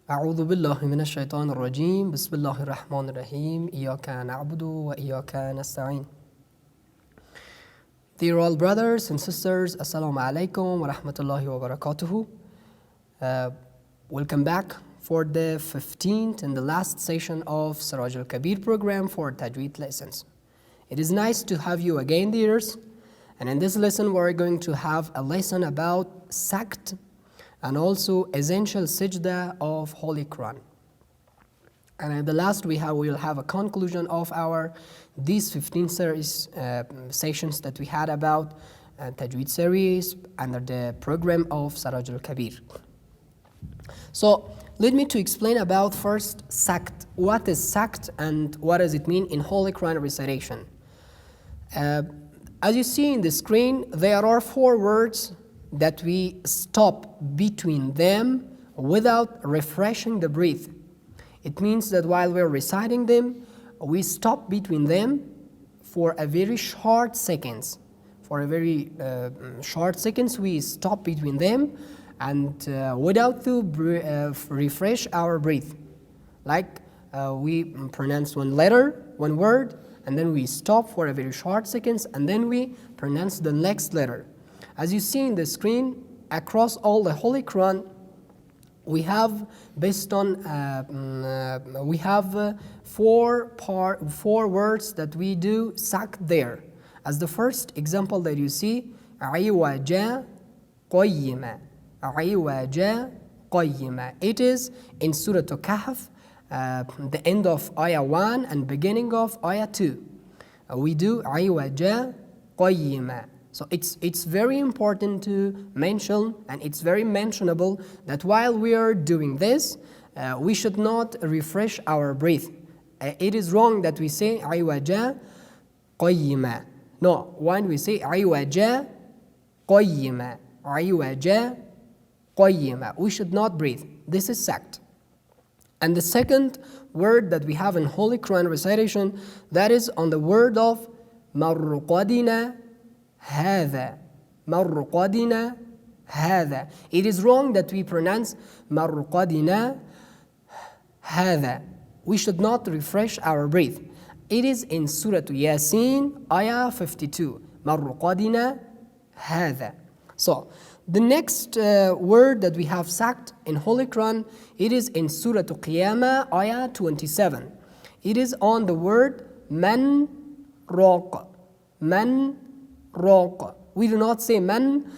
أعوذ بالله من الشيطان الرجيم بسم الله الرحمن الرحيم إياك نعبد وإياك نستعين. Dear all brothers and sisters, Assalamu alaikum wa rahmatullahi wa barakatuhu. Welcome back for the 15th and the last session of Siraj al-Kabir program for Tajweed lessons. It is nice to have you again, dears. And in this lesson, we're going to have a lesson about sakt and also essential sajda of Holy Quran. And at the last, we will have a conclusion of these 15 series sessions that we had about Tajweed series under the program of Siraj al-Kabir. So let me to explain about first sakt. What is sakt and what does it mean in Holy Quran recitation? As you see in the screen, there are 4 words that we stop between them without refreshing the breath. It means that while we're reciting them, we stop between them for a very short seconds. For a very short seconds, we stop between them and without to refresh our breath. Like we pronounce one letter, one word, and then we stop for a very short seconds, and then we pronounce the next letter. As you see in the screen, across all the Holy Quran, we have based on we have 4 words that we do sakt there. As the first example that you see, عِوَجَ قَيِّمَ عِوَجَ قَيِّمَ. It is in Surah Al-Kahf, the end of ayah 1 and beginning of ayah 2. We do عِوَجَ قَيِّمَ. So it's very important to mention, and it's very mentionable, that while we are doing this, we should not refresh our breath. It is wrong that we say عِوَجَ قَيِّمَ. No, when we say عِوَجَ قَيِّمَ عِوَجَ قَيِّمَ, we should not breathe. This is sakt. And the second word that we have in Holy Quran recitation, that is on the word of مَرْقَدِنَا هذا مرقدنا هذا. It is wrong that we pronounce مرقدنا هذا. We should not refresh our breath. It is in Surah Yasin, ayah 52. مرقدنا هذا. So the next word that we have sakt in Holy Quran, it is in Surah Qiyamah, ayah 27. It is on the word man raq. Man raq. We do not say man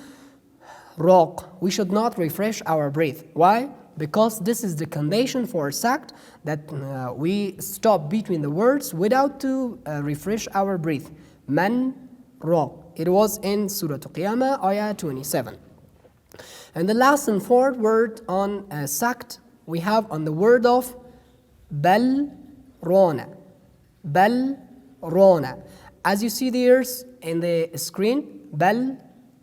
raq. We should not refresh our breath. Why? Because this is the condition for sakt, that we stop between the words without to refresh our breath. Man raq. It was in Surah Qiyamah, ayah 27. And the last and fourth word on sakt, we have on the word of bal rona. Bal rona. As you see there in the screen, bal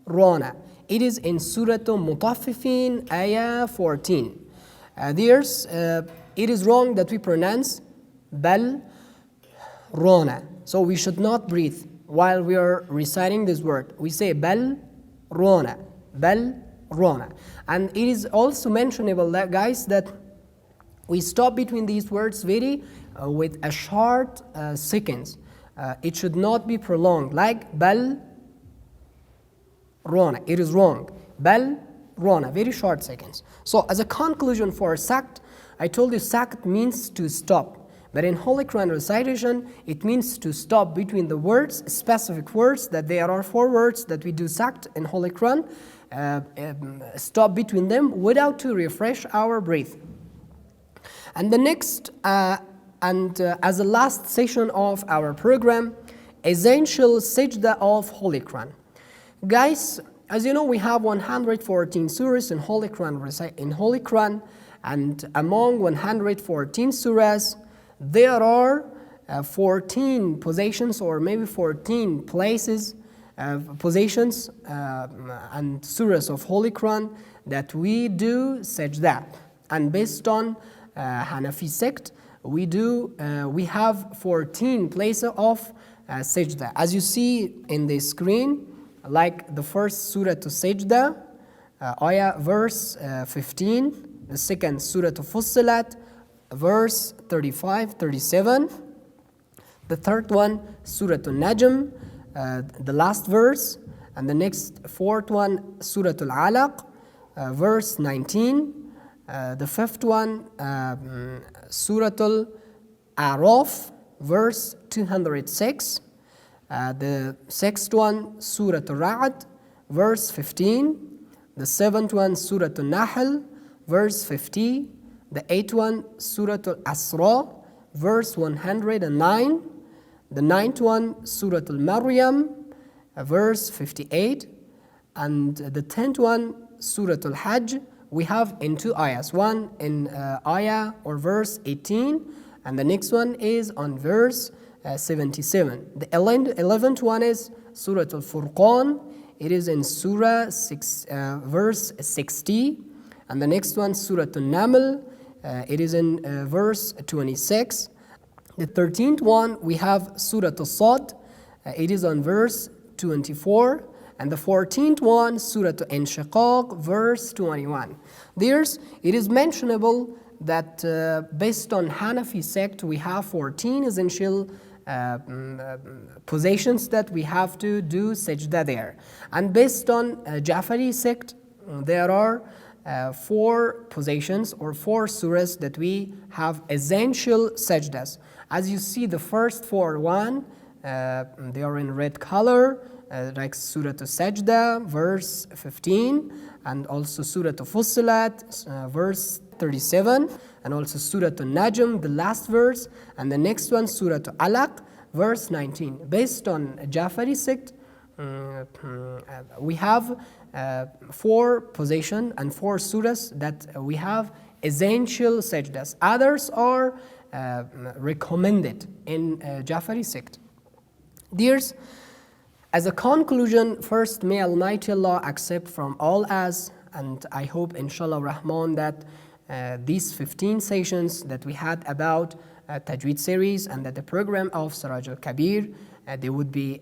rona. It is in Surah Mutaffifin, ayah 14. It is wrong that we pronounce bal rona. So we should not breathe while we are reciting this word. We say bal rona. Bal rona. And it is also mentionable, guys, that we stop between these words very with a short seconds. It should not be prolonged, like bal rona. It is wrong. Bal rona, very short seconds. So as a conclusion for sakt, I told you sakt means to stop. But in Holy Quran recitation, it means to stop between the words, specific words, that there are 4 words that we do sakt in Holy Quran. Stop between them without to refresh our breath. And the next as the last session of our program, essential sajda of Holy Quran. Guys, as you know, we have 114 surahs in Holy Quran, and among 114 surahs, there are 14 positions, or maybe 14 places, positions and surahs of Holy Quran that we do sajda. And based on Hanafi sect, we have 14 places of sajda. As you see in the screen, like the first surah to sajda, ayah verse 15, The second, Surah Fussilat, verse 35, 37. The third one, Surah Najm, the last verse. And the next, fourth one, Surah Al-Alaq, verse 19. The fifth one, Surah Al-A'raf, verse 206. The sixth one, Surah Al-Ra'd, verse 15. The seventh one, Surah Al-Nahl, verse 50. The eighth one, Surah Al-Asra, verse 109. The ninth one, Surah Al-Maryam, verse 58. And the 10th one, Surah Al-Hajj, we have in two ayahs. One in ayah or verse 18, and the next one is on verse 77. The 11th one is Surah Al-Furqan. It is in Surah 6, verse 60. And the next one, Surah Al-Naml. It is in verse 26. The 13th one, we have Surah Al-Sad. It is on verse 24. And the 14th one, Surah Al-Inshiqaq, verse 21. It is mentionable that based on Hanafi sect, we have 14 essential positions that we have to do sajda there. And based on Jafari sect, there are 4 positions or 4 surahs that we have essential sajdas. As you see, the first 4, they are in red color, like Surah Al-Sajda, verse 15, and also Surah Al-Fussilat, verse 37, and also Surah Al-Najm, the last verse, and the next one, Surah Al-Alaq, verse 19. Based on Jafari sect, we have 4 positions and 4 surahs that we have essential sajdas. Others are recommended in Jafari sect. Dears, as a conclusion, first, may Almighty Allah accept from all us, and I hope, inshallah rahman, that these 15 sessions that we had about Tajweed series and that the program of Siraj al-Kabir, they would be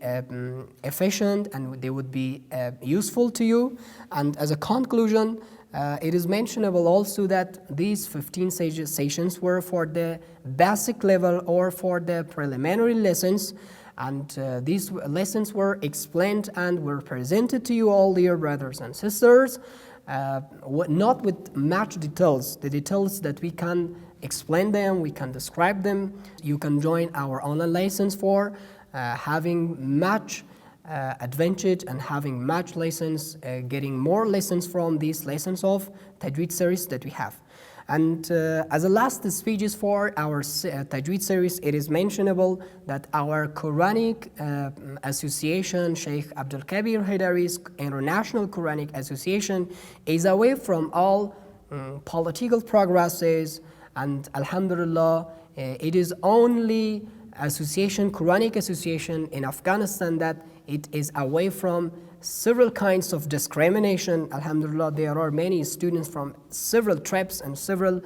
efficient and they would be useful to you. And as a conclusion, it is mentionable also that these 15 sessions were for the basic level or for the preliminary lessons. And these lessons were explained and were presented to you all, dear brothers and sisters, not with much details, the details that we can explain them, we can describe them. You can join our online lessons for having much advantage and having much lessons, getting more lessons from these lessons of Tajweed series that we have. And as a last speeches for our Tajweed series, it is mentionable that our Quranic Association, Sheikh Abdulkabir Haidari's International Quranic Association, is away from all political progresses, and alhamdulillah, it is only Quranic association in Afghanistan that it is away from several kinds of discrimination. Alhamdulillah, there are many students from several tribes and several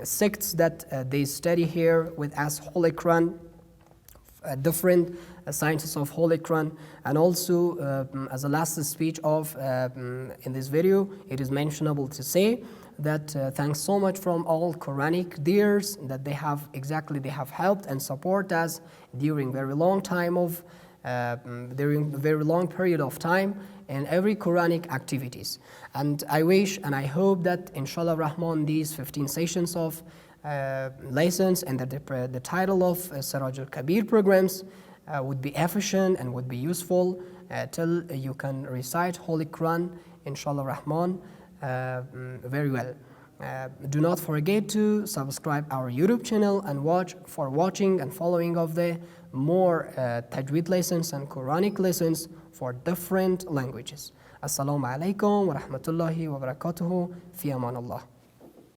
sects that they study here with us Holy Quran, different sciences of Holy Quran. And also, as a last speech of in this video, it is mentionable to say that thanks so much from all Quranic dears that they have helped and support us during very long period of time in every Quranic activities. And I wish and I hope that inshallah rahman these 15 sessions of lessons and the title of Siraj al-Kabir programs would be efficient and would be useful till you can recite Holy Quran inshallah rahman very well. Do not forget to subscribe our YouTube channel and watching and following of the more Tajweed lessons and Quranic lessons for different languages. Assalamu alaikum wa rahmatullahi wa barakatuhu. Fi aman Allah.